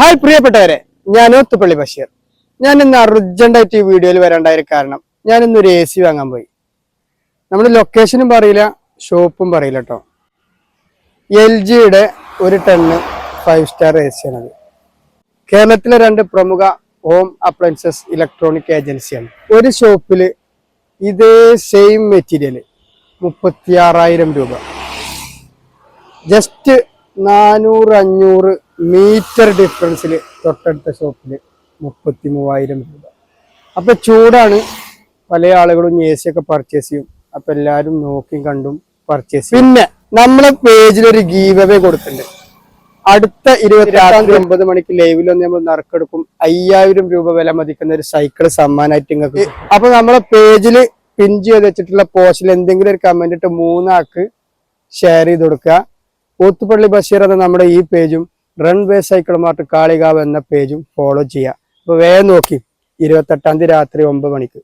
Hi പ്രിയപ്പെട്ടവരെ, ഞാൻ ഒത്തുപള്ളി ബഷീർ. ഞാൻ ഇന്ന് അർജന്റായിട്ട് ഈ വീഡിയോയിൽ വരണ്ടായ കാരണം ഞാൻ ഇന്നൊരു AC വാങ്ങാൻ പോയി. നമ്മുടെ ലൊക്കേഷനും പറയില്ല, ഷോപ്പും പറയില്ല കേട്ടോ. LGയുടെ 1 ടണ്ണ് 5 സ്റ്റാർ AC ആണത്. കേരളത്തിലെ 2 പ്രമുഖ ഹോം അപ്ലയൻസസ് ഇലക്ട്രോണിക് ഏജൻസിയാണ്. ഒരു ഷോപ്പിൽ ഇതേ സെയിം മെറ്റീരിയൽ 36,000 രൂപ. ജസ്റ്റ് 400-500 മീറ്റർ ഡിഫറൻസിൽ തൊട്ടടുത്ത ഷോപ്പിൽ 33,000 രൂപ. അപ്പൊ ചൂടാണ്, പല ആളുകളും AC ഒക്കെ പർച്ചേസ് ചെയ്യും. അപ്പൊ എല്ലാരും നോക്കിയും കണ്ടും പർച്ചേസ് ചെയ്യും. പിന്നെ നമ്മളെ പേജിൽ ഒരു ഗീവ് അവേ കൊടുത്തിട്ടുണ്ട്. അടുത്ത 28-9 മണിക്ക് ലൈവിൽ ഒന്ന് നമ്മൾ നറുക്കെടുക്കും. 5,000 രൂപ വില മതിക്കുന്ന ഒരു സൈക്കിൾ സമ്മാനമായിട്ട് നിങ്ങൾക്ക്. അപ്പൊ നമ്മളെ പേജിൽ പിൻ ചെയ്ത് വെച്ചിട്ടുള്ള പോസ്റ്റിൽ എന്തെങ്കിലും ഒരു കമന്റ് ഇട്ട് 3 ആൾക്ക് ഷെയർ ചെയ്ത് കൊടുക്കുക. ഒത്തുപള്ളി ബഷീർ എന്ന നമ്മുടെ ഈ പേജും റൺവേ സൈക്കിൾ മാർട്ട് കാളികാവ് എന്ന പേജും ഫോളോ ചെയ്യുക. അപ്പൊ വേഗം നോക്കി 28 രാത്രി 9 മണിക്ക്